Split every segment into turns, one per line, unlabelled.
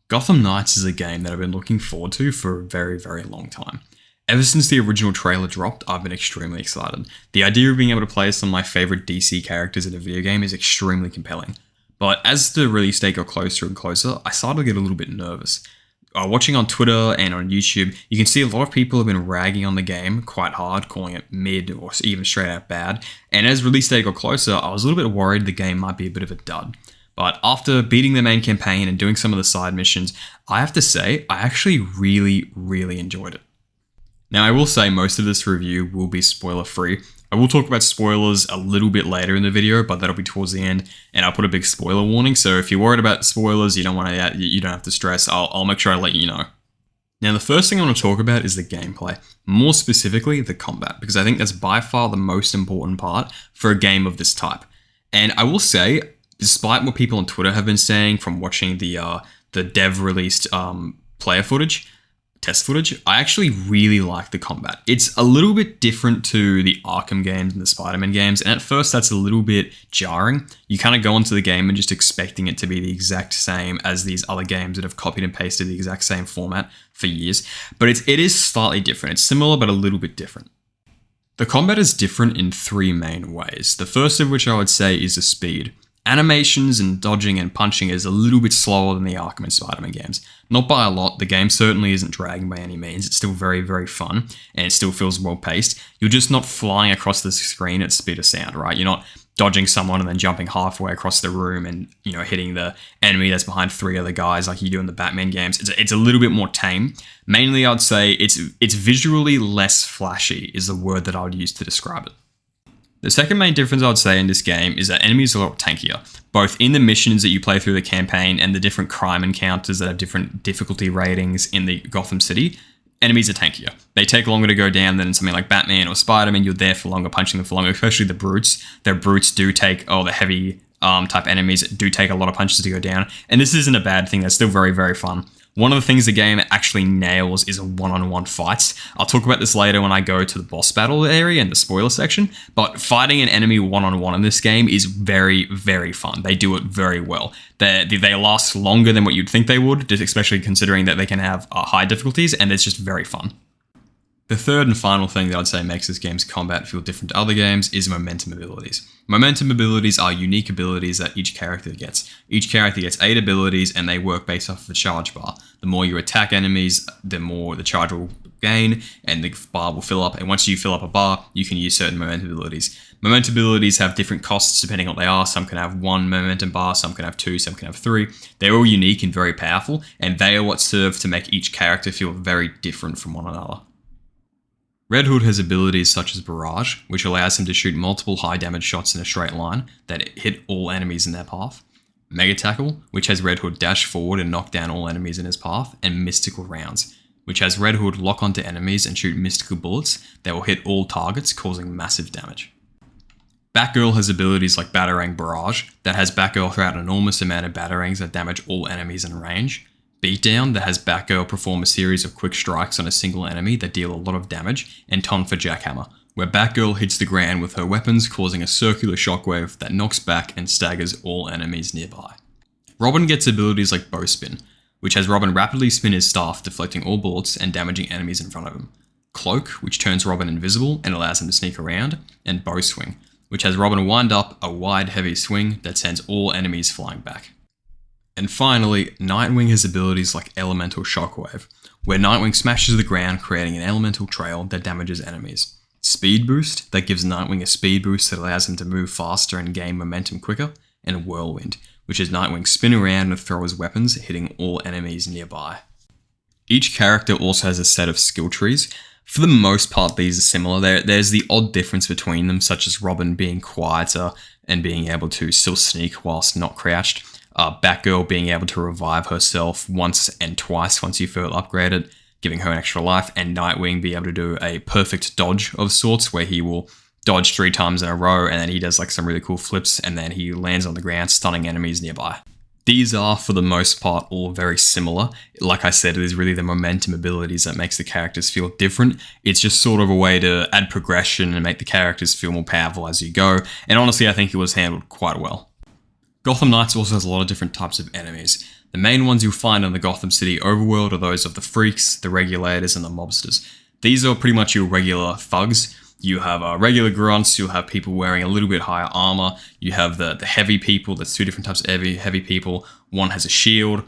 Gotham Knights is a game that I've been looking forward to for a very, very long time. Ever since the original trailer dropped, I've been extremely excited. The idea of being able to play as some of my favourite DC characters in a video game is extremely compelling. But as the release date got closer and closer, I started to get a little bit nervous. Watching on Twitter and on YouTube, you can see a lot of people have been ragging on the game quite hard, calling it mid or even straight out bad. And as release date got closer, I was a little bit worried the game might be a bit of a dud. But after beating the main campaign and doing some of the side missions, I have to say, I actually really enjoyed it. Now, I will say most of this review will be spoiler free. I will talk about spoilers a little bit later in the video, but that'll be towards the end, and I'll put a big spoiler warning. So if you're worried about spoilers, you don't have to stress. I'll make sure I let you know. Now, the first thing I want to talk about is the gameplay, more specifically the combat, because I think that's by far the most important part for a game of this type. And I will say, despite what people on Twitter have been saying from watching the dev released test footage, I actually really like the combat. It's a little bit different to the Arkham games and the Spider-Man games, and at first that's a little bit jarring. You kind of go into the game and just expecting it to be the exact same as these other games that have copied and pasted the exact same format for years, but it is slightly different. It's similar, but a little bit different. The combat is different in three main ways. The first of which I would say is the speed. Animations and dodging and punching is a little bit slower than the Arkham and Spider-Man games. Not by a lot, the game certainly isn't dragging by any means. It's still very fun, and it still feels well paced. You're just not flying across the screen at speed of sound, right? You're not dodging someone and then jumping halfway across the room and, hitting the enemy that's behind three other guys like you do in the Batman games. It's a little bit more tame. Mainly, I'd say it's visually less flashy is the word that I would use to describe it. The second main difference I would say in this game is that enemies are a lot tankier, both in the missions that you play through the campaign and the different crime encounters that have different difficulty ratings in the Gotham City. Enemies are tankier. They take longer to go down than something like Batman or Spider-Man. You're there for longer, punching them for longer, especially the brutes. The brutes do take, the heavy type enemies do take a lot of punches to go down. And this isn't a bad thing. That's still very fun. One of the things the game actually nails is a one-on-one fights. I'll talk about this later when I go to the boss battle area and the spoiler section, but fighting an enemy one-on-one in this game is very fun. They do it very well. They last longer than what you'd think they would, especially considering that they can have high difficulties, and it's just very fun. The third and final thing that I'd say makes this game's combat feel different to other games is momentum abilities. Momentum abilities are unique abilities that each character gets. Each character gets 8 abilities and they work based off of a charge bar. The more you attack enemies, the more the charge will gain and the bar will fill up. And once you fill up a bar, you can use certain momentum abilities. Momentum abilities have different costs depending on what they are. Some can have 1 momentum bar, some can have 2, some can have 3. They're all unique and very powerful, and they are what serve to make each character feel very different from one another. Red Hood has abilities such as Barrage, which allows him to shoot multiple high damage shots in a straight line that hit all enemies in their path. Mega Tackle, which has Red Hood dash forward and knock down all enemies in his path. And Mystical Rounds, which has Red Hood lock onto enemies and shoot mystical bullets that will hit all targets, causing massive damage. Batgirl has abilities like Batarang Barrage, that has Batgirl throw out an enormous amount of Batarangs that damage all enemies in range. Beatdown, that has Batgirl perform a series of quick strikes on a single enemy that deal a lot of damage, and Ton for Jackhammer, where Batgirl hits the ground with her weapons, causing a circular shockwave that knocks back and staggers all enemies nearby. Robin gets abilities like Bowspin, which has Robin rapidly spin his staff, deflecting all bullets and damaging enemies in front of him. Cloak, which turns Robin invisible and allows him to sneak around, and Bowswing, which has Robin wind up a wide, heavy swing that sends all enemies flying back. And finally, Nightwing has abilities like Elemental Shockwave, where Nightwing smashes the ground, creating an elemental trail that damages enemies. Speed Boost, that gives Nightwing a speed boost that allows him to move faster and gain momentum quicker. And Whirlwind, which is Nightwing spin around and throw his weapons, hitting all enemies nearby. Each character also has a set of skill trees. For the most part, these are similar. There's the odd difference between them, such as Robin being quieter and being able to still sneak whilst not crouched. Batgirl being able to revive herself once and twice once you feel upgraded, giving her an extra life, and Nightwing be able to do a perfect dodge of sorts where he will dodge 3 times in a row and then he does like some really cool flips and then he lands on the ground stunning enemies nearby. These are, for the most part, all very similar. Like I said, it is really the momentum abilities that makes the characters feel different. It's just sort of a way to add progression and make the characters feel more powerful as you go, and honestly I think it was handled quite well. Gotham Knights also has a lot of different types of enemies. The main ones you'll find in the Gotham City overworld are those of the freaks, the regulators, and the mobsters. These are pretty much your regular thugs. You have regular grunts, you'll have people wearing a little bit higher armor, you have the heavy people, there's two different types of heavy people. One has a shield,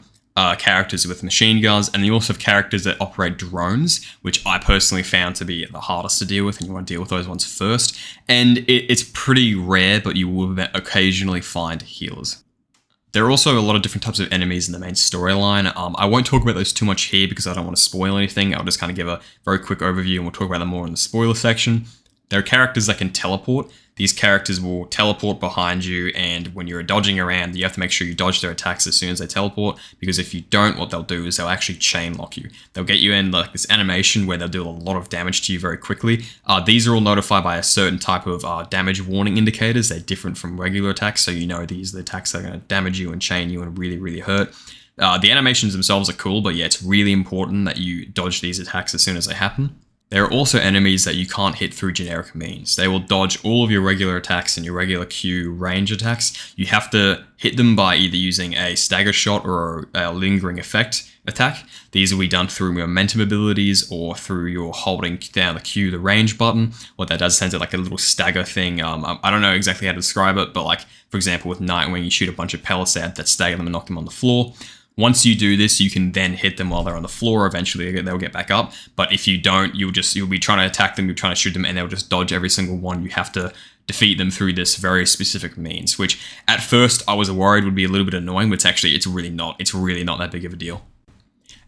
characters with machine guns, and you also have characters that operate drones, which I personally found to be the hardest to deal with, and you want to deal with those ones first. And it's pretty rare, but you will occasionally find healers. There are also a lot of different types of enemies in the main storyline. I won't talk about those too much here because I don't want to spoil anything. I'll just kind of give a very quick overview and we'll talk about them more in the spoiler section. There are characters that can teleport. These characters will teleport behind you, and when you're dodging around, you have to make sure you dodge their attacks as soon as they teleport, because if you don't, what they'll do is they'll actually chain lock you. They'll get you in like this animation where they'll do a lot of damage to you very quickly. These are all notified by a certain type of damage warning indicators. They're different from regular attacks, so you know these are the attacks that are going to damage you and chain you and really, really hurt. The animations themselves are cool, but yeah, it's really important that you dodge these attacks as soon as they happen. There are also enemies that you can't hit through generic means. They will dodge all of your regular attacks and your regular Q range attacks. You have to hit them by either using a stagger shot or a lingering effect attack. These will be done through momentum abilities or through your holding down the Q, the range button. What that does sends it like a little stagger thing. I don't know exactly how to describe it, but like, for example, with Nightwing, you shoot a bunch of pellets out that stagger them and knock them on the floor. Once you do this, you can then hit them while they're on the floor. Eventually, they'll get back up. But if you don't, you'll be trying to attack them, you're trying to shoot them, and they'll just dodge every single one. You have to defeat them through this very specific means, which at first I was worried would be a little bit annoying, but it's really not. It's really not that big of a deal.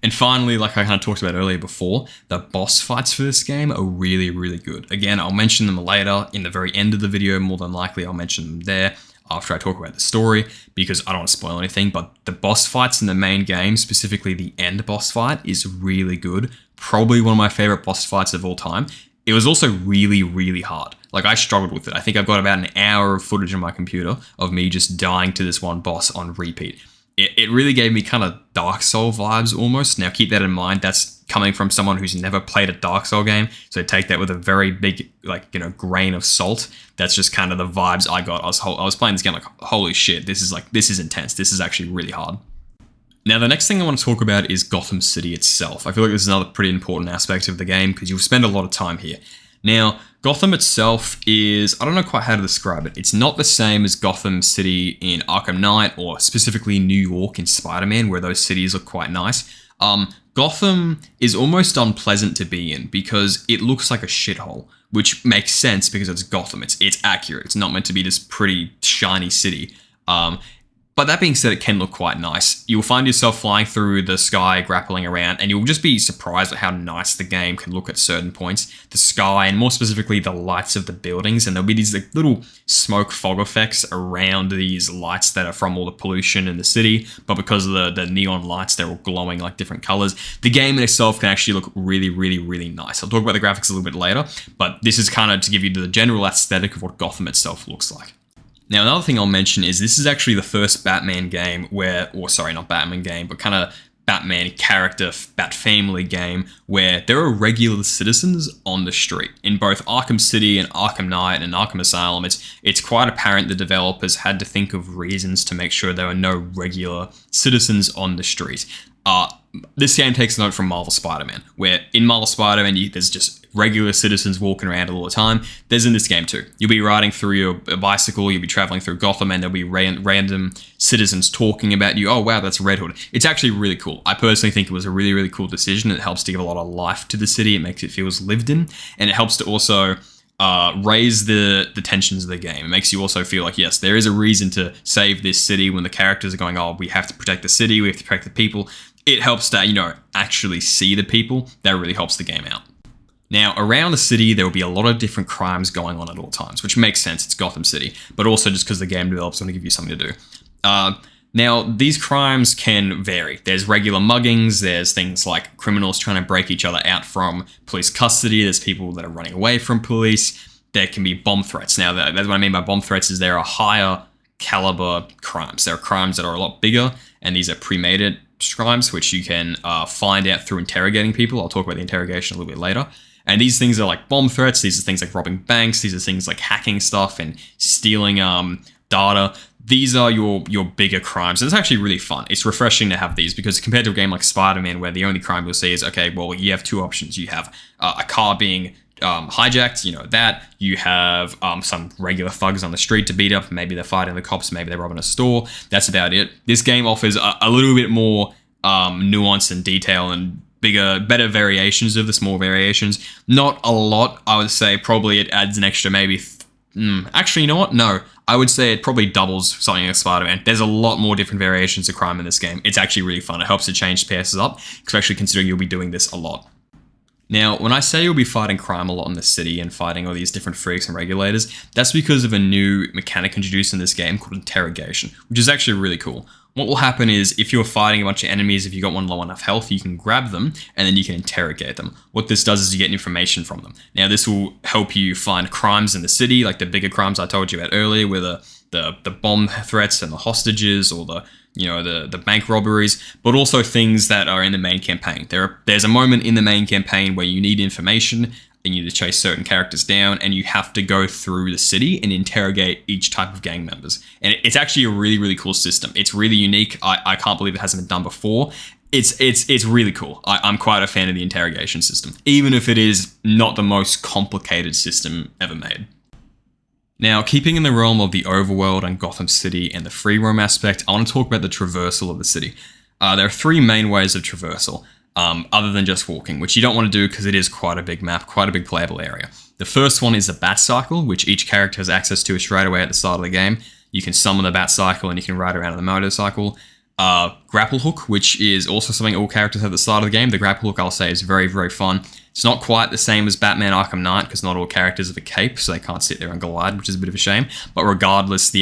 And finally, like I kind of talked about earlier before, the boss fights for this game are really, really good. Again, I'll mention them later in the very end of the video. More than likely, I'll mention them there after I talk about the story, because I don't want to spoil anything, but the boss fights in the main game, specifically the end boss fight, is really good. Probably one of my favorite boss fights of all time. It was also really, really hard. Like, I struggled with it. I think I've got about an hour of footage on my computer of me just dying to this one boss on repeat. It really gave me kind of Dark Souls vibes almost. Now, keep that in mind. That's coming from someone who's never played a Dark Souls game. So take that with a very big, grain of salt. That's just kind of the vibes I got. I was playing this game like, holy shit, this is intense. This is actually really hard. Now, the next thing I want to talk about is Gotham City itself. I feel like this is another pretty important aspect of the game because you'll spend a lot of time here. Now, Gotham itself is, I don't know quite how to describe it. It's not the same as Gotham City in Arkham Knight or specifically New York in Spider-Man, where those cities look quite nice. Gotham is almost unpleasant to be in because it looks like a shithole, which makes sense because it's Gotham. It's accurate. It's not meant to be this pretty shiny city. But that being said, it can look quite nice. You'll find yourself flying through the sky, grappling around, and you'll just be surprised at how nice the game can look at certain points. The sky, and more specifically, the lights of the buildings, and there'll be these little smoke fog effects around these lights that are from all the pollution in the city, but because of the neon lights, they're all glowing like different colors. The game in itself can actually look really, really, really nice. I'll talk about the graphics a little bit later, but this is kind of to give you the general aesthetic of what Gotham itself looks like. Now, another thing I'll mention is this is actually the first Batman game not Batman game, but kind of Batman character, Bat family game, where there are regular citizens on the street. In both Arkham City and Arkham Knight and Arkham Asylum, it's quite apparent the developers had to think of reasons to make sure there were no regular citizens on the street. This game takes note from Marvel Spider-Man, where in Marvel Spider-Man, there's just regular citizens walking around all the time. There's in this game too. You'll be riding through your bicycle, you'll be traveling through Gotham, and there'll be random citizens talking about you. Oh, wow, that's Red Hood. It's actually really cool. I personally think it was a really, really cool decision. It helps to give a lot of life to the city. It makes it feel lived in, and it helps to also raise the tensions of the game. It makes you also feel like, yes, there is a reason to save this city when the characters are going, oh, we have to protect the city, we have to protect the people. It helps to, actually see the people. That really helps the game out. Now, around the city, there will be a lot of different crimes going on at all times, which makes sense. It's Gotham City, but also just because the game developers want to give you something to do. Now, these crimes can vary. There's regular muggings. There's things like criminals trying to break each other out from police custody. There's people that are running away from police. There can be bomb threats. Now, that's what I mean by bomb threats is there are higher caliber crimes. There are crimes that are a lot bigger, and these are premeditated crimes, which you can find out through interrogating people. I'll talk about the interrogation a little bit later. And these things are like bomb threats. These are things like robbing banks. These are things like hacking stuff and stealing data. these are your bigger crimes. And it's actually really fun. It's refreshing to have these because compared to a game like Spider-Man where the only crime you'll see is, okay, well, you have two options. You have a car being hijacked, that. You have some regular thugs on the street to beat up. Maybe they're fighting the cops. Maybe they're robbing a store. That's about it. This game offers a little bit more nuance and detail and better variations of the small variations. Not a lot, I would say. Probably it adds an extra maybe... actually, you know what? No. I would say it probably doubles something like Spider-Man. There's a lot more different variations of crime in this game. It's actually really fun. It helps to change paces up, especially considering you'll be doing this a lot. Now, when I say you'll be fighting crime a lot in the city and fighting all these different freaks and regulators, that's because of a new mechanic introduced in this game called interrogation, which is actually really cool. What will happen is if you're fighting a bunch of enemies, if you got one low enough health, you can grab them and then you can interrogate them. What this does is you get information from them. Now, this will help you find crimes in the city, like the bigger crimes I told you about earlier, where the bomb threats and the hostages or the bank robberies, but also things that are in the main campaign. There's a moment in the main campaign where you need information, and you need to chase certain characters down, and you have to go through the city and interrogate each type of gang members. And it's actually a really, really cool system. It's really unique. I can't believe it hasn't been done before. It's really cool. I'm quite a fan of the interrogation system, even if it is not the most complicated system ever made. Now, keeping in the realm of the overworld and Gotham City and the free roam aspect, I want to talk about the traversal of the city. There are three main ways of traversal, other than just walking, which you don't want to do because it is quite a big map, quite a big playable area. The first one is the Bat Cycle, which each character has access to straight away at the start of the game. You can summon the Bat Cycle and you can ride around on the motorcycle. Grapple Hook, which is also something all characters have at the start of the game. The Grapple Hook, I'll say, is very, very fun. It's not quite the same as Batman Arkham Knight because not all characters have a cape, so they can't sit there and glide, which is a bit of a shame. But regardless, the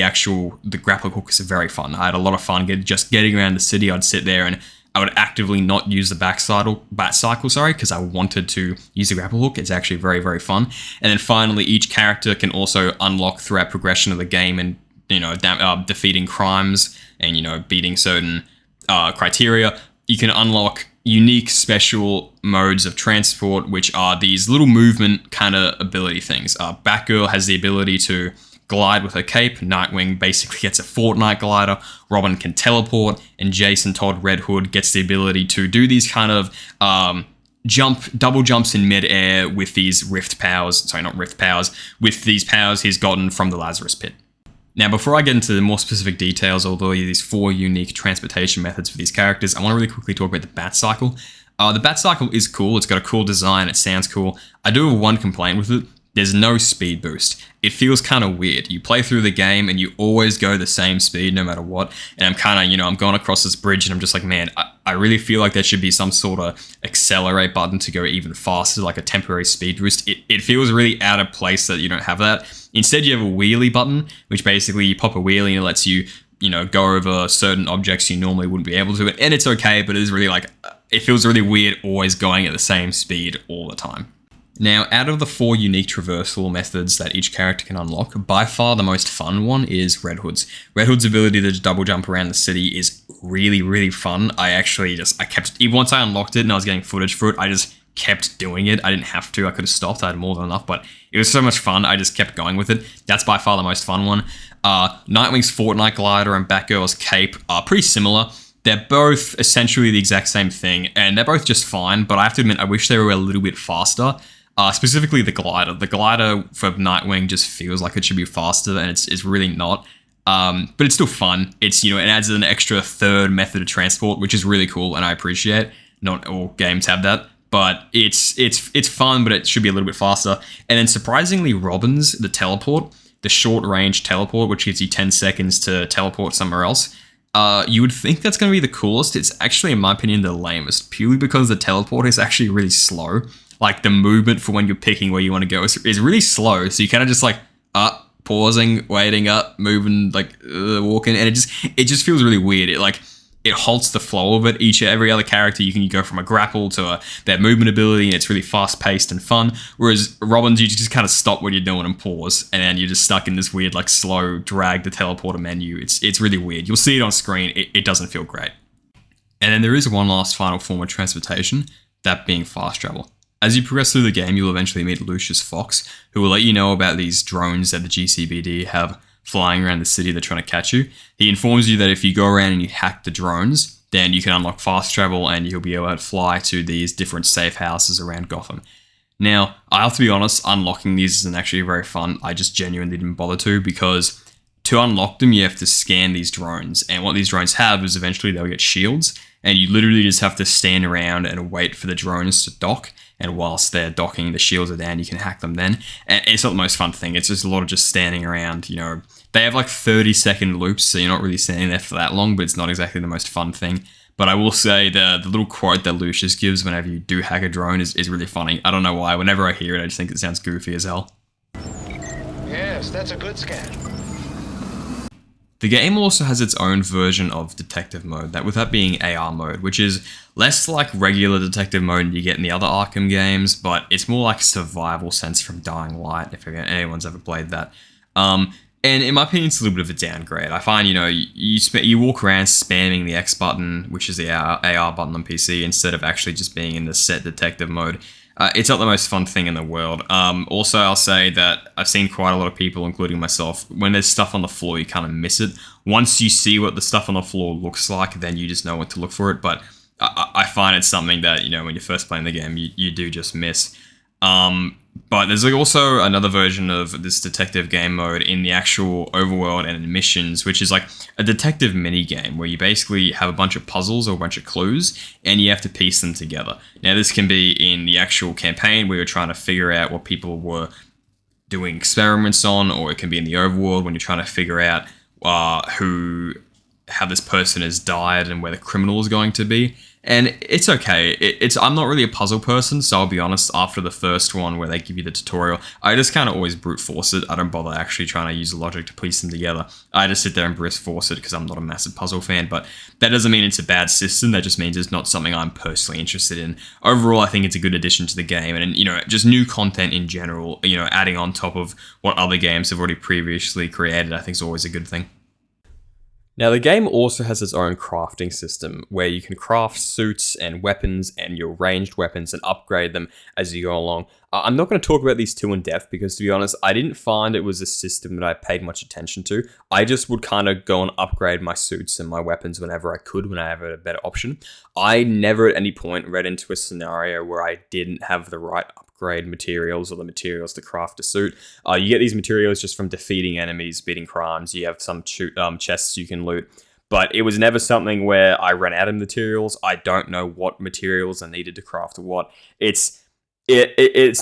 Grapple Hook is very fun. I had a lot of fun just getting around the city. I'd sit there and I would actively not use the Bat Cycle, because I wanted to use the Grapple Hook. It's actually very, very fun. And then finally, each character can also unlock throughout progression of the game and defeating crimes and beating certain criteria. You can unlock unique special modes of transport, which are these little movement kind of ability things. Batgirl has the ability to glide with her cape. Nightwing basically gets a Fortnite glider. Robin can teleport, and Jason Todd Red Hood gets the ability to do these kind of double jumps in mid-air with these with these powers he's gotten from the Lazarus Pit. Now, before I get into the more specific details, although these 4 unique transportation methods for these characters, I want to really quickly talk about the Bat Cycle. The Bat Cycle is cool. It's got a cool design. It sounds cool. I do have one complaint with it. There's no speed boost. It feels kind of weird. You play through the game and you always go the same speed no matter what. And I'm kind of, I'm going across this bridge and I'm just like, man, I really feel like there should be some sort of accelerate button to go even faster, like a temporary speed boost. It feels really out of place that you don't have that. Instead, you have a wheelie button, which basically you pop a wheelie and it lets you, go over certain objects you normally wouldn't be able to. And it's okay, but it is really it feels really weird always going at the same speed all the time. Now, out of the 4 unique traversal methods that each character can unlock, by far the most fun one is Red Hood's. Red Hood's ability to double jump around the city is really, really fun. Even once I unlocked it and I was getting footage for it, I just kept doing it. I didn't have to. I could have stopped. I had more than enough, but it was so much fun. I just kept going with it. That's by far the most fun one. Nightwing's Fortnite glider and Batgirl's cape are pretty similar. They're both essentially the exact same thing, and they're both just fine, but I have to admit, I wish they were a little bit faster. Specifically the glider. The glider for Nightwing just feels like it should be faster, and it's really not. But it's still fun. It adds an extra third method of transport, which is really cool, and I appreciate. Not all games have that, but it's fun, but it should be a little bit faster. And then surprisingly, Robin's, the teleport, the short range teleport, which gives you 10 seconds to teleport somewhere else. You would think that's going to be the coolest. It's actually, in my opinion, the lamest, purely because the teleport is actually really slow. Like, the movement for when you're picking where you want to go is really slow. So you kind of just pausing, waiting up, moving, walking, and it just feels really weird. It halts the flow of it. Every other character, you can go from a grapple to their movement ability, and it's really fast paced and fun. Whereas Robin's, you just kind of stop what you're doing and pause, and then you're just stuck in this weird, slow drag the teleporter menu. It's really weird. You'll see it on screen. It doesn't feel great. And then there is one last final form of transportation, that being fast travel. As you progress through the game, you'll eventually meet Lucius Fox, who will let you know about these drones that the GCPD have flying around the city, they're trying to catch you. He informs you that if you go around and you hack the drones, then you can unlock fast travel and you'll be able to fly to these different safe houses around Gotham. Now, I have to be honest, unlocking these isn't actually very fun. I just genuinely didn't bother to, because to unlock them, you have to scan these drones. And what these drones have is eventually they'll get shields, and you literally just have to stand around and wait for the drones to dock. And whilst they're docking, the shields are down, you can hack them then. And it's not the most fun thing. It's just a lot of just standing around, you know. They have like 30-second loops, so you're not really standing there for that long, but it's not exactly the most fun thing. But I will say the little quote that Lucius gives whenever you do hack a drone is really funny. I don't know why. Whenever I hear it, I just think it sounds goofy as hell.
Yes, that's a good scan.
The game also has its own version of detective mode, with that being AR mode, which is less like regular detective mode you get in the other Arkham games, but it's more like survival sense from Dying Light, if anyone's ever played that. And in my opinion, it's a little bit of a downgrade. I find, you know, you walk around spamming the X button, which is the AR button on PC, instead of actually just being in the set detective mode. It's not the most fun thing in the world. Also, I'll say that I've seen quite a lot of people, including myself, when there's stuff on the floor, you kind of miss it. Once you see what the stuff on the floor looks like, then you just know what to look for it. But I find it's something that, you know, when you're first playing the game, you do just miss. But there's also another version of this detective game mode in the actual overworld and in missions, which is like a detective mini game where you basically have a bunch of puzzles or a bunch of clues and you have to piece them together. Now, this can be in the actual campaign where you're trying to figure out what people were doing experiments on, or it can be in the overworld when you're trying to figure out how this person has died and where the criminal is going to be. And it's okay. I'm not really a puzzle person, so I'll be honest, after the first one where they give you the tutorial, I just kind of always brute force it. I don't bother actually trying to use logic to piece them together. I just sit there and brute force it because I'm not a massive puzzle fan, but that doesn't mean it's a bad system. That just means it's not something I'm personally interested in. Overall, I think it's a good addition to the game, and, you know, just new content in general, you know, adding on top of what other games have already previously created, I think is always a good thing. Now, the game also has its own crafting system where you can craft suits and weapons and your ranged weapons and upgrade them as you go along. I'm not going to talk about these too in depth because, to be honest, I didn't find it was a system that I paid much attention to. I just would kind of go and upgrade my suits and my weapons whenever I could, when I have a better option. I never at any point read into a scenario where I didn't have the right upgrade materials or the materials to craft a suit. You get these materials just from defeating enemies, beating crimes. You have some chests you can loot. But it was never something where I ran out of materials. I don't know what materials I needed to craft what. It's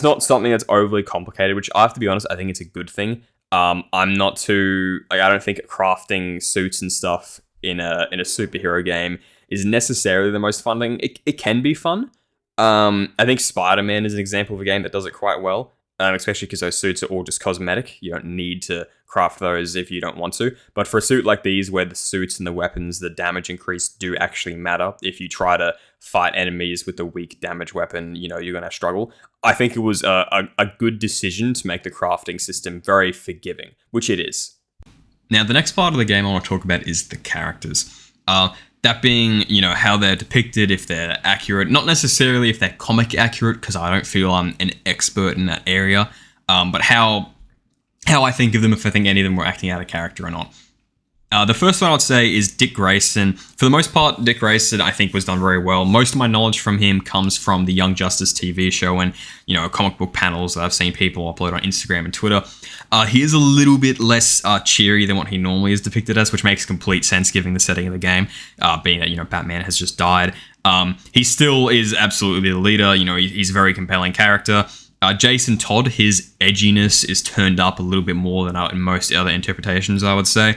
not something that's overly complicated, which I have to be honest, I think it's a good thing. I'm not too, like, I don't think crafting suits and stuff in a superhero game is necessarily the most fun thing. It can be fun. I think Spider-Man is an example of a game that does it quite well. Especially because those suits are all just cosmetic. You don't need to craft those if you don't want to. But for a suit like these, where the suits and the weapons, the damage increase do actually matter. If you try to fight enemies with a weak damage weapon, you know, you're going to struggle. I think it was a good decision to make the crafting system very forgiving, which it is. Now, the next part of the game I want to talk about is the characters. That being, you know, how they're depicted, if they're accurate, not necessarily if they're comic accurate, because I don't feel I'm an expert in that area, but how I think of them, if I think any of them were acting out of character or not. The first one I would say is Dick Grayson. For the most part, Dick Grayson, I think, was done very well. Most of my knowledge from him comes from the Young Justice TV show and, you know, comic book panels that I've seen people upload on Instagram and Twitter. He is a little bit less cheery than what he normally is depicted as, which makes complete sense given the setting of the game, being that, you know, Batman has just died. He still is absolutely the leader. You know, he's a very compelling character. Jason Todd, his edginess is turned up a little bit more than in most other interpretations, I would say.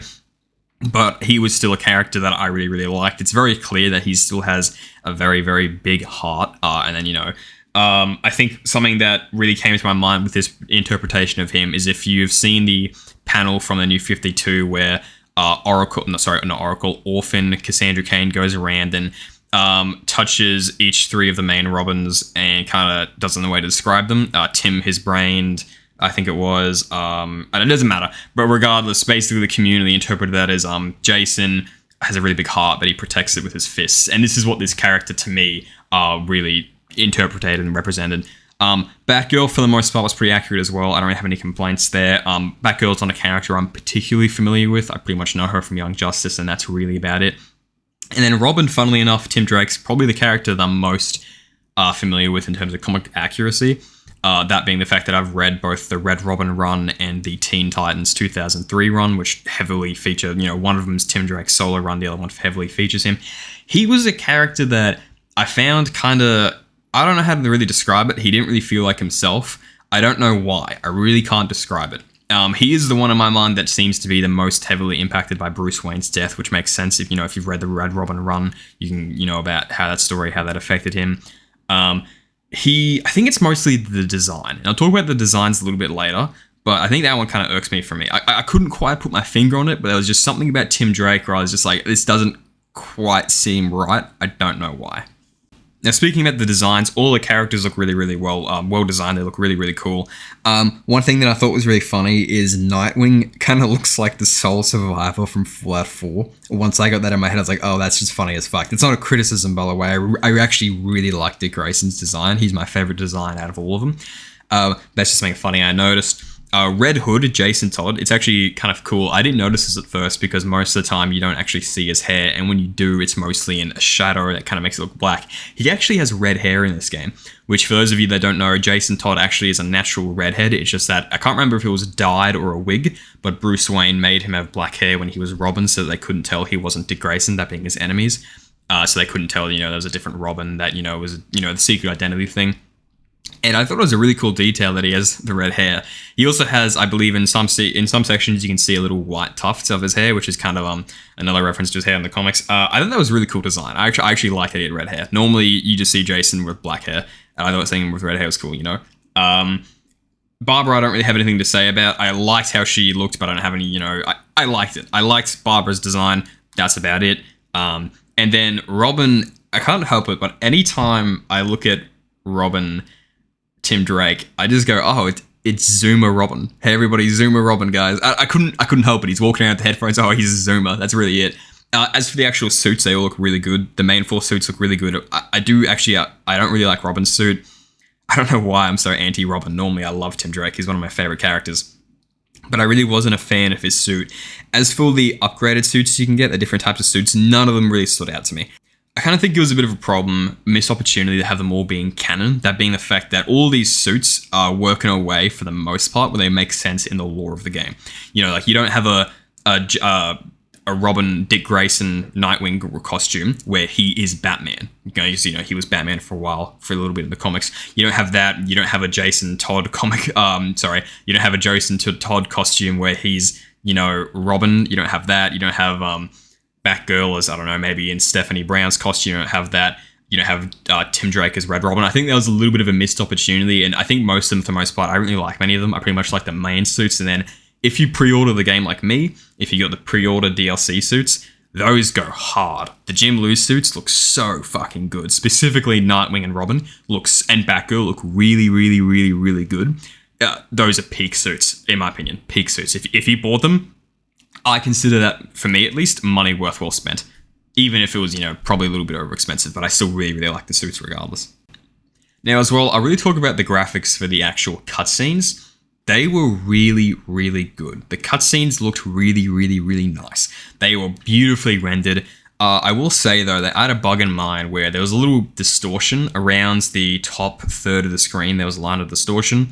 But he was still a character that I really, really liked. It's very clear that he still has a very, very big heart. And then, you know, I think something that really came to my mind with this interpretation of him is if you've seen the panel from the New 52 where Orphan Cassandra Cain goes around and touches each three of the main Robins and kind of doesn't know way to describe them. Tim, his brain, I think it was, and it doesn't matter. But regardless, basically the community interpreted that as Jason has a really big heart, but he protects it with his fists. And this is what this character, to me, really interpreted and represented. Batgirl, for the most part, was pretty accurate as well. I don't really have any complaints there. Batgirl's not a character I'm particularly familiar with. I pretty much know her from Young Justice, and that's really about it. And then Robin, funnily enough, Tim Drake's probably the character that I'm most familiar with in terms of comic accuracy. That being the fact that I've read both the Red Robin run and the Teen Titans 2003 run, which heavily feature, one of them is Tim Drake's solo run, the other one heavily features him. He was a character that I found kind of, I don't know how to really describe it. He didn't really feel like himself. I don't know why. I really can't describe it. He is the one in my mind that seems to be the most heavily impacted by Bruce Wayne's death, which makes sense if you've read the Red Robin run, you can about how that affected him. I think it's mostly the design. And I'll talk about the designs a little bit later, but I think that one kind of irks me for me. I couldn't quite put my finger on it, but there was just something about Tim Drake where I was just like, this doesn't quite seem right. I don't know why. Now, speaking about the designs, all the characters look really, really well designed. They look really, really cool. One thing that I thought was really funny is Nightwing kind of looks like the sole survivor from Fallout 4. Once I got that in my head, I was like, oh, that's just funny as fuck. It's not a criticism, by the way. I actually really like Dick Grayson's design. He's my favorite design out of all of them. That's just something funny I noticed. Red Hood, Jason Todd, it's actually kind of cool. I didn't notice this at first because most of the time you don't actually see his hair, and when you do, it's mostly in a shadow that kind of makes it look black. He actually has red hair in this game, which for those of you that don't know, Jason Todd actually is a natural redhead. It's just that I can't remember if it was dyed or a wig, but Bruce Wayne made him have black hair when he was Robin so that they couldn't tell he wasn't Dick Grayson, that being his enemies. So they couldn't tell, there was a different Robin that, was, the secret identity thing. And I thought it was a really cool detail that he has the red hair. He also has, I believe, in some sections you can see a little white tufts of his hair, which is kind of another reference to his hair in the comics. I thought that was a really cool design. I actually like that he had red hair. Normally, you just see Jason with black hair, and I thought seeing him with red hair was cool. Barbara, I don't really have anything to say about. I liked how she looked, but I don't have any. I liked it. I liked Barbara's design. That's about it. And then Robin, I can't help it, but anytime I look at Robin, Tim Drake, I just go, oh, it's Zoomer Robin. Hey, everybody, Zoomer Robin, guys. I couldn't help it. He's walking around with the headphones. Oh, he's a Zoomer. That's really it. As for the actual suits, they all look really good. The main four suits look really good. I don't really like Robin's suit. I don't know why I'm so anti-Robin. Normally, I love Tim Drake. He's one of my favorite characters. But I really wasn't a fan of his suit. As for the upgraded suits you can get, the different types of suits, none of them really stood out to me. I kind of think it was a bit of a problem, missed opportunity to have them all being canon, that being the fact that all these suits are working away for the most part where they make sense in the lore of the game. You don't have a Robin, Dick Grayson, Nightwing costume where he is Batman. He was Batman for a while, for a little bit in the comics. You don't have that. You don't have a Jason Todd comic. You don't have a Jason Todd costume where he's, Robin. You don't have that. You don't have Batgirl as, I don't know, maybe in Stephanie Brown's costume. You don't have that. You don't have Tim Drake as Red Robin. I think that was a little bit of a missed opportunity, and I think most of them, for the most part, I don't really like many of them. I pretty much like the main suits, and then if you pre-order the game like me, if you got the pre-order DLC suits, those go hard. The Jim Lee suits look so fucking good. Specifically, Nightwing and Robin and Batgirl look really, really, really, really good. Those are peak suits, in my opinion. Peak suits. If you bought them, I consider that, for me at least, money well spent. Even if it was, probably a little bit over expensive, but I still really, really like the suits regardless. Now, as well, I'll really talk about the graphics for the actual cutscenes. They were really, really good. The cutscenes looked really, really, really nice. They were beautifully rendered. I will say, though, that I had a bug in mind where there was a little distortion around the top third of the screen. There was a line of distortion.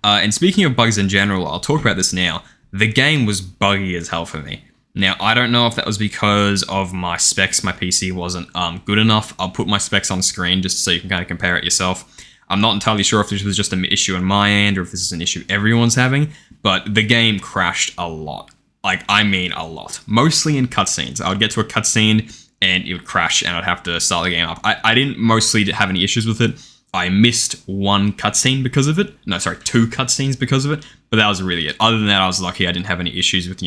And speaking of bugs in general, I'll talk about this now. The game was buggy as hell for me. Now, I don't know if that was because of my specs. My PC wasn't good enough. I'll put my specs on screen just so you can kind of compare it yourself. I'm not entirely sure if this was just an issue on my end or if this is an issue everyone's having, but the game crashed a lot. I mean a lot. Mostly in cutscenes. I would get to a cutscene and it would crash and I'd have to start the game up. I didn't mostly have any issues with it. I missed one cutscene because of it. No, sorry, 2 cutscenes because of it. But that was really it. Other than that, I was lucky I didn't have any issues with,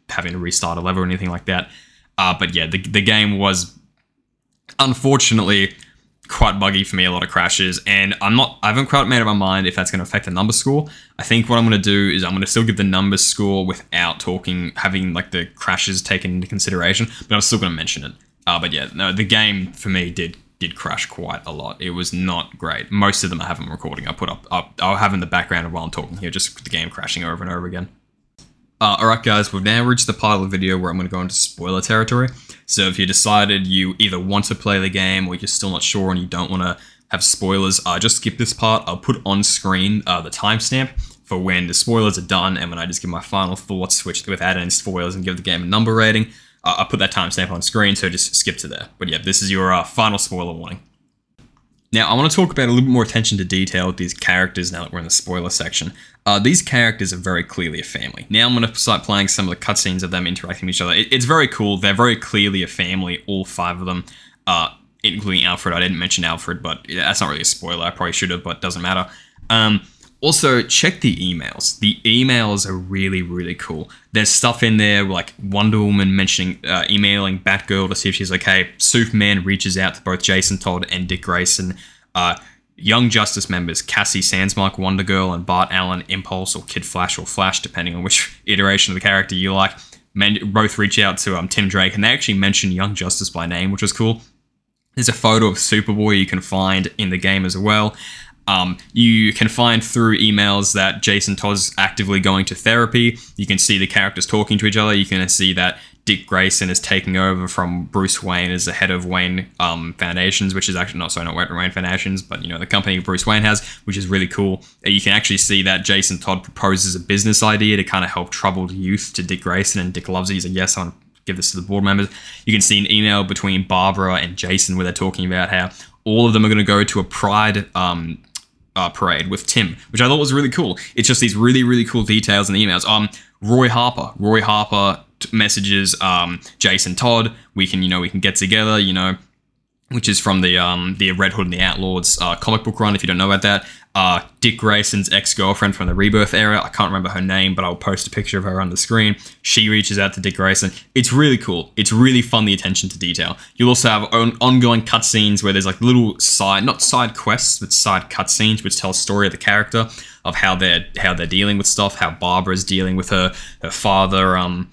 having to restart a level or anything like that. But yeah, the game was, unfortunately, quite buggy for me, a lot of crashes. And I haven't quite made up my mind if that's going to affect the number score. I think what I'm going to do is I'm going to still give the number score without having the crashes taken into consideration. But I'm still going to mention it. But yeah, no, the game for me did did crash quite a lot. It was not great. Most of them I have on recording. I'll have in the background while I'm talking here, just the game crashing over and over again. Alright guys, we've now reached the part of the video where I'm going to go into spoiler territory. So if you decided you either want to play the game or you're still not sure and you don't want to have spoilers, just skip this part. I'll put on screen the timestamp for when the spoilers are done and when I just give my final thoughts without any spoilers and give the game a number rating. I'll put that timestamp on screen, so just skip to there. But yeah, this is your final spoiler warning. Now, I want to talk about a little bit more attention to detail with these characters now that we're in the spoiler section. These characters are very clearly a family. Now I'm going to start playing some of the cutscenes of them interacting with each other. It's very cool. They're very clearly a family, all 5 of them, including Alfred. I didn't mention Alfred, but that's not really a spoiler. I probably should have, but it doesn't matter. Also, check the emails. The emails are really, really cool. There's stuff in there like Wonder Woman mentioning, emailing Batgirl to see if she's okay. Superman reaches out to both Jason Todd and Dick Grayson. Young Justice members Cassie Sandsmark, Wonder Girl, and Bart Allen, Impulse, or Kid Flash, or Flash, depending on which iteration of the character you like. Both reach out to Tim Drake, and they actually mention Young Justice by name, which was cool. There's a photo of Superboy you can find in the game as well. You can find through emails that Jason Todd's actively going to therapy. You can see the characters talking to each other. You can see that Dick Grayson is taking over from Bruce Wayne as the head of Wayne Foundations, which is actually not Wayne Foundations, but the company Bruce Wayne has, which is really cool. You can actually see that Jason Todd proposes a business idea to kind of help troubled youth to Dick Grayson, and Dick loves it. He's like, yes, I want to give this to the board members. You can see an email between Barbara and Jason where they're talking about how all of them are going to go to a pride parade with Tim, which I thought was really cool. It's just these really, really cool details in the emails. Roy Harper messages Jason Todd. We can get together. Which is from the Red Hood and the Outlaws comic book run. If you don't know about that, Dick Grayson's ex-girlfriend from the Rebirth era. I can't remember her name, but I'll post a picture of her on the screen. She reaches out to Dick Grayson. It's really cool. It's really fun, the attention to detail. You'll also have ongoing cutscenes where there's like little not side quests, but side cutscenes which tell a story of the character, of how they're dealing with stuff, how Barbara's dealing with her father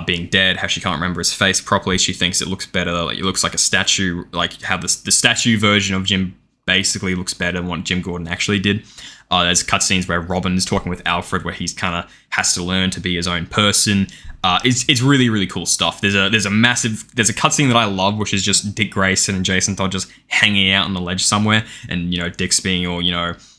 being dead, how she can't remember his face properly. She thinks it looks better, like it looks like a statue, like how the statue version of Jim basically looks better than what Jim Gordon actually did. There's cutscenes where Robin's talking with Alfred, where he's kind of has to learn to be his own person. It's really, really cool stuff. There's a cutscene that I love, which is just Dick Grayson and Jason Todd just hanging out on the ledge somewhere, and Dick's being all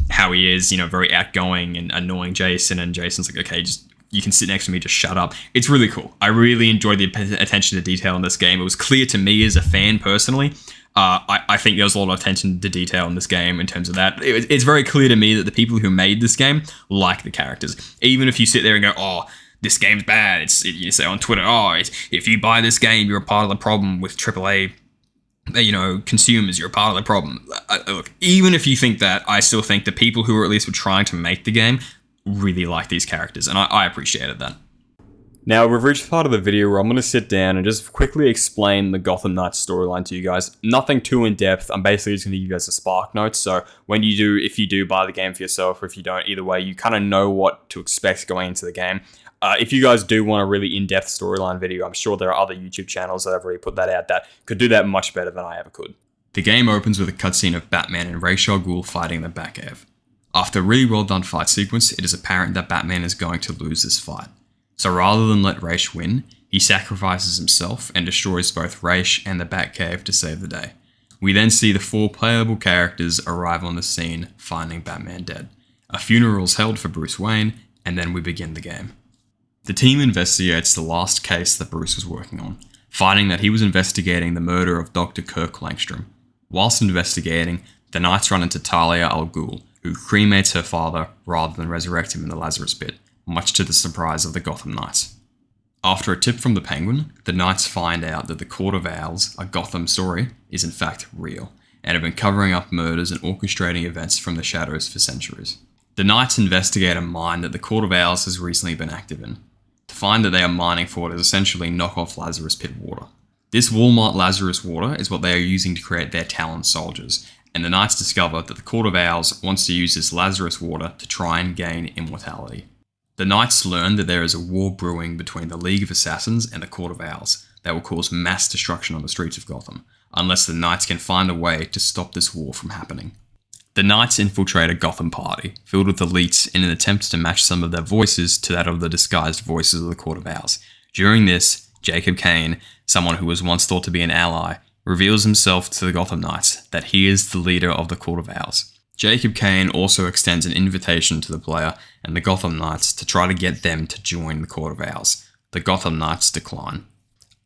how he is, very outgoing and annoying Jason, and Jason's like, okay, you can sit next to me, just shut up. It's really cool. I really enjoyed the attention to detail in this game. It was clear to me as a fan personally. I think there was a lot of attention to detail in this game in terms of that. It's very clear to me that the people who made this game like the characters. Even if you sit there and go, oh, this game's bad. You say on Twitter, oh, if you buy this game, you're a part of the problem with AAA, consumers, you're a part of the problem. Look, even if you think that, I still think the people who at least were trying to make the game really like these characters, and I appreciated that. Now, we've reached the part of the video where I'm going to sit down and just quickly explain the Gotham Knights storyline to you guys. Nothing too in-depth. I'm basically just going to give you guys a spark notes, so if you do buy the game for yourself, or if you don't, either way, you kind of know what to expect going into the game. If you guys do want a really in-depth storyline video, I'm sure there are other YouTube channels that have already put that out that could do that much better than I ever could. The game opens with a cutscene of Batman and Ra's al Ghul fighting the Batcave. After a really well done fight sequence, it is apparent that Batman is going to lose this fight. So rather than let Ra's win, he sacrifices himself and destroys both Ra's and the Batcave to save the day. We then see the 4 playable characters arrive on the scene, finding Batman dead. A funeral is held for Bruce Wayne, and then we begin the game. The team investigates the last case that Bruce was working on, finding that he was investigating the murder of Dr. Kirk Langstrom. Whilst investigating, the Knights run into Talia al Ghul, who cremates her father rather than resurrect him in the Lazarus Pit, much to the surprise of the Gotham Knights. After a tip from the Penguin, the Knights find out that the Court of Owls, a Gotham story, is in fact real, and have been covering up murders and orchestrating events from the shadows for centuries. The Knights investigate a mine that the Court of Owls has recently been active in, to find that they are mining for what is essentially knockoff Lazarus Pit water. This Walmart Lazarus water is what they are using to create their Talon soldiers, and the Knights discover that the Court of Owls wants to use this Lazarus water to try and gain immortality. The Knights learn that there is a war brewing between the League of Assassins and the Court of Owls that will cause mass destruction on the streets of Gotham, unless the Knights can find a way to stop this war from happening. The Knights infiltrate a Gotham party, filled with elites in an attempt to match some of their voices to that of the disguised voices of the Court of Owls. During this, Jacob Kane, someone who was once thought to be an ally, reveals himself to the Gotham Knights that he is the leader of the Court of Owls. Jacob Kane also extends an invitation to the player and the Gotham Knights to try to get them to join the Court of Owls. The Gotham Knights decline.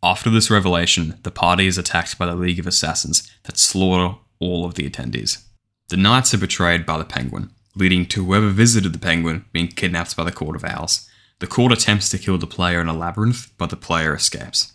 After this revelation, the party is attacked by the League of Assassins that slaughter all of the attendees. The Knights are betrayed by the Penguin, leading to whoever visited the Penguin being kidnapped by the Court of Owls. The court attempts to kill the player in a labyrinth, but the player escapes.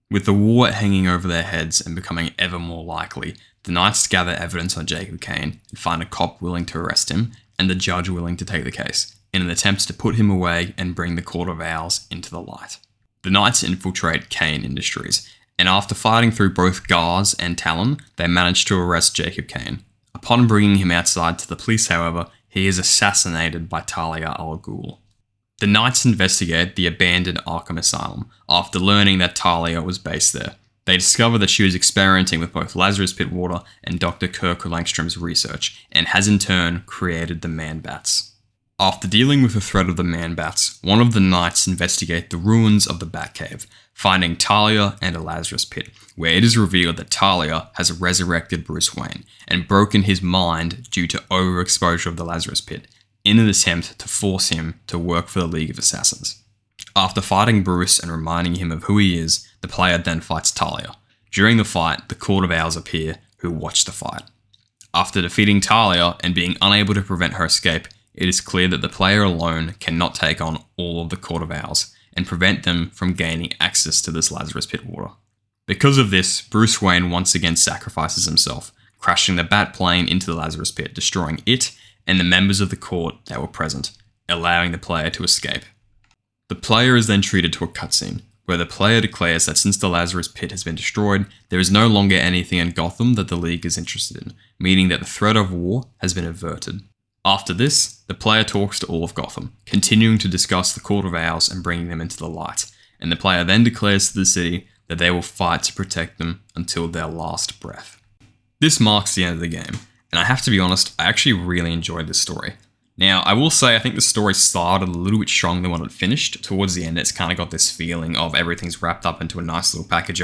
With the war hanging over their heads and becoming ever more likely, the Knights gather evidence on Jacob Kane and find a cop willing to arrest him and the judge willing to take the case, in an attempt to put him away and bring the Court of Owls into the light. The Knights infiltrate Kane Industries, and after fighting through both Gars and Talon, they manage to arrest Jacob Kane. Upon bringing him outside to the police, however, he is assassinated by Talia al Ghul. The Knights investigate the abandoned Arkham Asylum after learning that Talia was based there. They discover that she was experimenting with both Lazarus Pit water and Dr. Kirk Langstrom's research, and has in turn created the Man-Bats. After dealing with the threat of the Man-Bats, one of the Knights investigate the ruins of the Batcave, finding Talia and a Lazarus Pit, where it is revealed that Talia has resurrected Bruce Wayne and broken his mind due to overexposure of the Lazarus Pit, in an attempt to force him to work for the League of Assassins. After fighting Bruce and reminding him of who he is, the player then fights Talia. During the fight, the Court of Owls appear, who watch the fight. After defeating Talia and being unable to prevent her escape, it is clear that the player alone cannot take on all of the Court of Owls and prevent them from gaining access to this Lazarus Pit water. Because of this, Bruce Wayne once again sacrifices himself, crashing the Bat plane into the Lazarus Pit, destroying it and the members of the court that were present, allowing the player to escape. The player is then treated to a cutscene, where the player declares that since the Lazarus Pit has been destroyed, there is no longer anything in Gotham that the League is interested in, meaning that the threat of war has been averted. After this, the player talks to all of Gotham, continuing to discuss the Court of Owls and bringing them into the light, and the player then declares to the city that they will fight to protect them until their last breath. This marks the end of the game, and I have to be honest, I actually really enjoyed this story. Now, I will say I think the story started a little bit stronger than when it finished. Towards the end, it's kind of got this feeling of everything's wrapped up into a nice little package.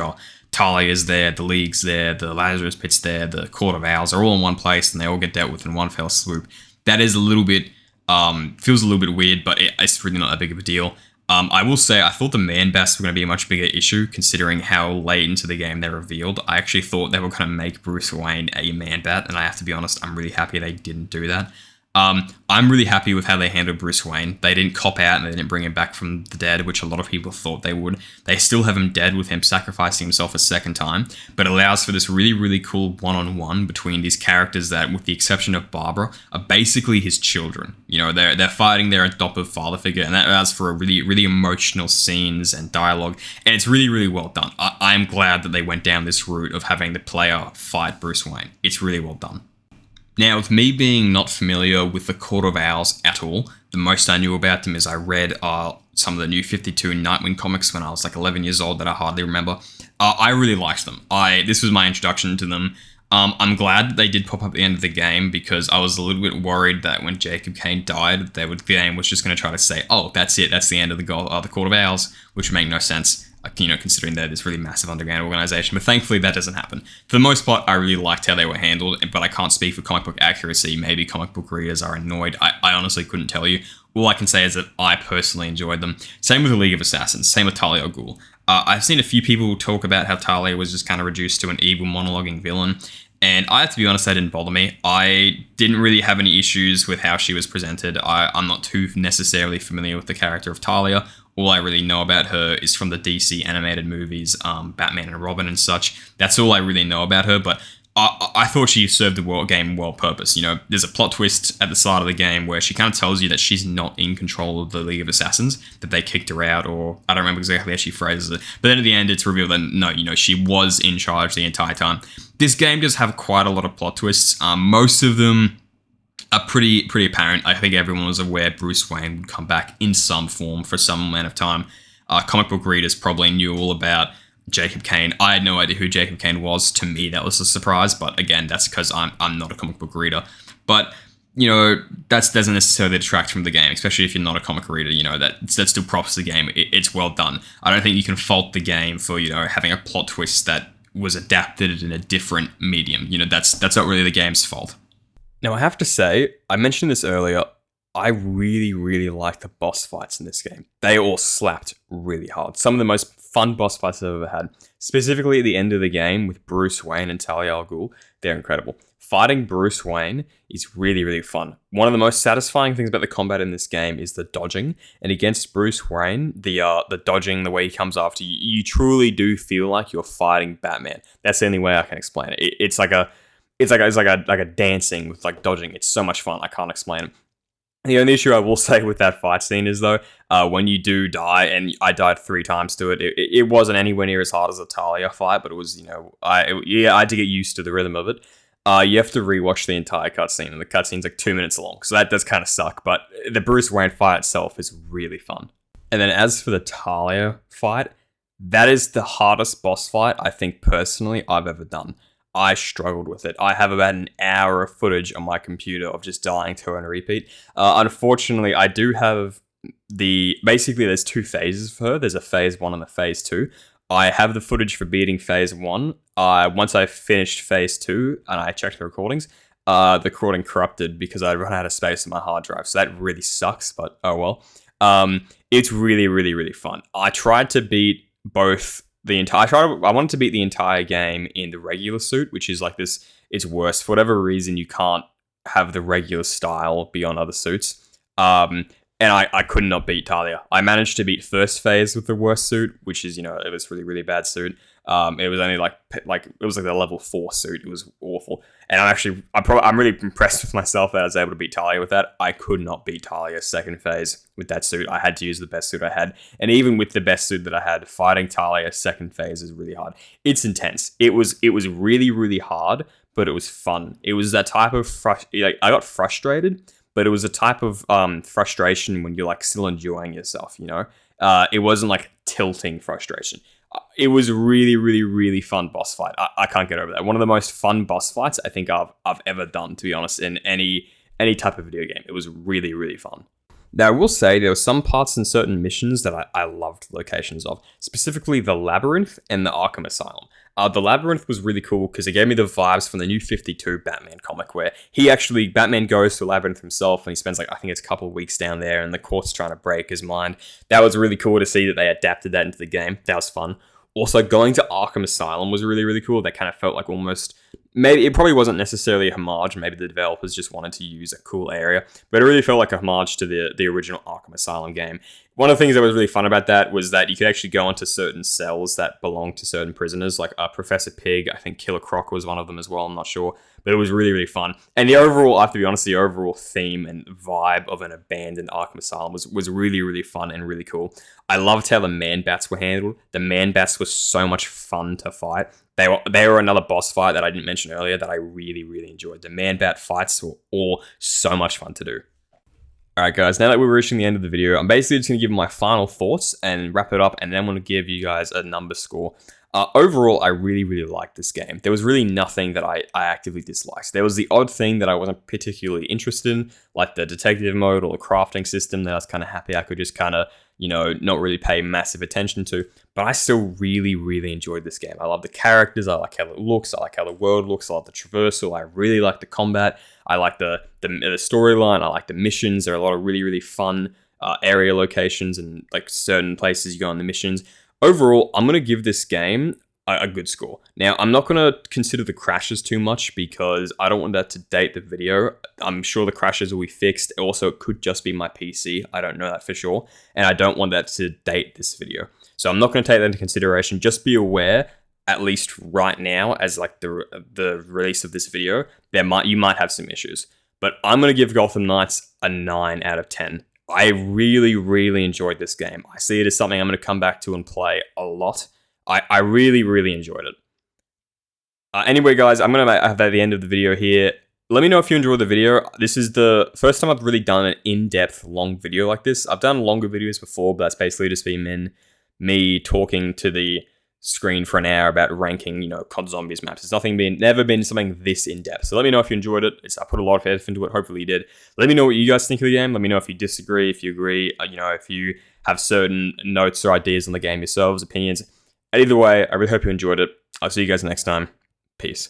Talia's there, the League's there, the Lazarus Pit's there, the Court of Owls are all in one place, and they all get dealt with in one fell swoop. That is a little bit, feels a little bit weird, but it's really not that big of a deal. I will say I thought the Man-Bats were going to be a much bigger issue, considering how late into the game they revealed. I actually thought they were going to make Bruce Wayne a Man-Bat, and I have to be honest, I'm really happy they didn't do that. I'm really happy with how they handled Bruce Wayne. They didn't cop out and they didn't bring him back from the dead, which a lot of people thought they would. They still have him dead with him sacrificing himself a second time, but it allows for this really, really cool one-on-one between these characters that, with the exception of Barbara, are basically his children. You know, they're fighting their adoptive father figure, and that allows for a really, really emotional scenes and dialogue, and it's really, really well done. I'm glad that they went down this route of having the player fight Bruce Wayne. It's really well done. Now, with me being not familiar with the Court of Owls at all, the most I knew about them is I read some of the New 52 Nightwing comics when I was like 11 years old that I hardly remember. I really liked them. This was my introduction to them. I'm glad that they did pop up at the end of the game, because I was a little bit worried that when Jacob Kane died, the game was just going to try to say, oh, that's it, that's the end of the Court of Owls, which would make no sense. Considering they're this really massive underground organization. But thankfully, that doesn't happen. For the most part, I really liked how they were handled, but I can't speak for comic book accuracy. Maybe comic book readers are annoyed. I honestly couldn't tell you. All I can say is that I personally enjoyed them. Same with the League of Assassins. Same with Talia al Ghul. I've seen a few people talk about how Talia was just kind of reduced to an evil monologuing villain. And I have to be honest, that didn't bother me. I didn't really have any issues with how she was presented. I'm not too necessarily familiar with the character of Talia. All I really know about her is from the DC animated movies, Batman and Robin and such. That's all I really know about her, but I thought she served the game well purpose. You know, there's a plot twist at the start of the game where she kind of tells you that she's not in control of the League of Assassins, that they kicked her out, or I don't remember exactly how she phrases it. But then at the end, it's revealed that no, she was in charge the entire time. This game does have quite a lot of plot twists. Most of them are pretty apparent. I think everyone was aware Bruce Wayne would come back in some form for some amount of time. Comic book readers probably knew all about Jacob Kane. I had no idea who Jacob Kane was. To me, that was a surprise. But again, that's because I'm not a comic book reader. But that doesn't necessarily detract from the game, especially if you're not a comic reader. That still props the game. It's well done. I don't think you can fault the game for having a plot twist that was adapted in a different medium. That's not really the game's fault. Now, I have to say, I mentioned this earlier, I really, really like the boss fights in this game. They all slapped really hard. Some of the most fun boss fights I've ever had. Specifically at the end of the game with Bruce Wayne and Talia al Ghul, they're incredible. Fighting Bruce Wayne is really, really fun. One of the most satisfying things about the combat in this game is the dodging. And against Bruce Wayne, the dodging, the way he comes after you, you truly do feel like you're fighting Batman. That's the only way I can explain it. It's like a dancing with like dodging. It's so much fun. I can't explain it. The only issue I will say with that fight scene is though, when you do die, and I died 3 times to it, it wasn't anywhere near as hard as a Talia fight, but it was, I had to get used to the rhythm of it. You have to rewatch the entire cutscene, and the cutscene's like 2 minutes long, so that does kind of suck, but the Bruce Wayne fight itself is really fun. And then as for the Talia fight, that is the hardest boss fight I think personally I've ever done. I struggled with it. I have about an hour of footage on my computer of just dying to her and repeat. Unfortunately, I do have basically there's 2 phases for her. There's a phase 1 and a phase 2. I have the footage for beating phase 1. Once I finished phase 2 and I checked the recordings, the recording corrupted because I'd run out of space on my hard drive. So that really sucks, but oh well. It's really, really, really fun. I tried to beat both I wanted to beat the entire game in the regular suit, which is like this. It's worse for whatever reason. You can't have the regular style beyond other suits. And I could not beat Talia. I managed to beat first phase with the worst suit, which is, it was really, really bad suit. It was only it was like the level 4 suit. It was awful. And I'm really impressed with myself that I was able to beat Talia with that. I could not beat Talia's second phase with that suit. I had to use the best suit I had. And even with the best suit that I had, fighting Talia's second phase is really hard. It's intense. It was really, really hard, but it was fun. It was that type of I got frustrated, but it was a type of frustration when you're like still enjoying yourself, It wasn't like tilting frustration. It was really, really, really fun boss fight. I can't get over that. One of the most fun boss fights I think I've ever done, to be honest, in any type of video game. It was really, really fun. Now, I will say there were some parts in certain missions that I loved locations of, specifically the Labyrinth and the Arkham Asylum. The Labyrinth was really cool because it gave me the vibes from the New 52 Batman comic where Batman goes to a labyrinth himself and he spends I think it's a couple of weeks down there and the court's trying to break his mind. That was really cool to see that they adapted that into the game. That was fun. Also, going to Arkham Asylum was really, really cool. That kind of felt like almost... Maybe it probably wasn't necessarily a homage. Maybe the developers just wanted to use a cool area. But it really felt like a homage to the original Arkham Asylum game. One of the things that was really fun about that was that you could actually go into certain cells that belonged to certain prisoners. Like Professor Pig, I think Killer Croc was one of them as well. I'm not sure. But it was really, really fun. And I have to be honest, the overall theme and vibe of an abandoned Arkham Asylum was really, really fun and really cool. I loved how the Man-Bats were handled. The Man-Bats were so much fun to fight. They were another boss fight that I didn't mention earlier that I really, really enjoyed. The Man-Bat fights were all so much fun to do. Alright guys, now that we're reaching the end of the video, I'm basically just going to give my final thoughts and wrap it up, and then I'm going to give you guys a number score. Overall, I really, really liked this game. There was really nothing that I actively disliked. There was the odd thing that I wasn't particularly interested in, like the detective mode or the crafting system that I was kind of happy I could just kind of, not really pay massive attention to. But I still really, really enjoyed this game. I love the characters. I like how it looks. I like how the world looks. I like the traversal. I really like the combat. I like the storyline. I like the missions. There are a lot of really, really fun area locations and like certain places you go on the missions. Overall, I'm going to give this game a good score. Now, I'm not going to consider the crashes too much because I don't want that to date the video. I'm sure the crashes will be fixed. Also, it could just be my PC. I don't know that for sure. And I don't want that to date this video. So I'm not going to take that into consideration. Just be aware, at least right now, as like the release of this video, you might have some issues. But I'm going to give Gotham Knights a 9 out of 10. I really, really enjoyed this game. I see it as something I'm going to come back to and play a lot. I really, really enjoyed it. Anyway, guys, I'm going to have at the end of the video here. Let me know if you enjoyed the video. This is the first time I've really done an in-depth, long video like this. I've done longer videos before, but that's basically just been me talking to the screen for an hour about ranking, COD Zombies maps. It's never been something this in-depth. So let me know if you enjoyed it. I put a lot of effort into it. Hopefully you did. Let me know what you guys think of the game. Let me know if you disagree, if you agree, if you have certain notes or ideas on the game yourselves, opinions. Either way, I really hope you enjoyed it. I'll see you guys next time. Peace.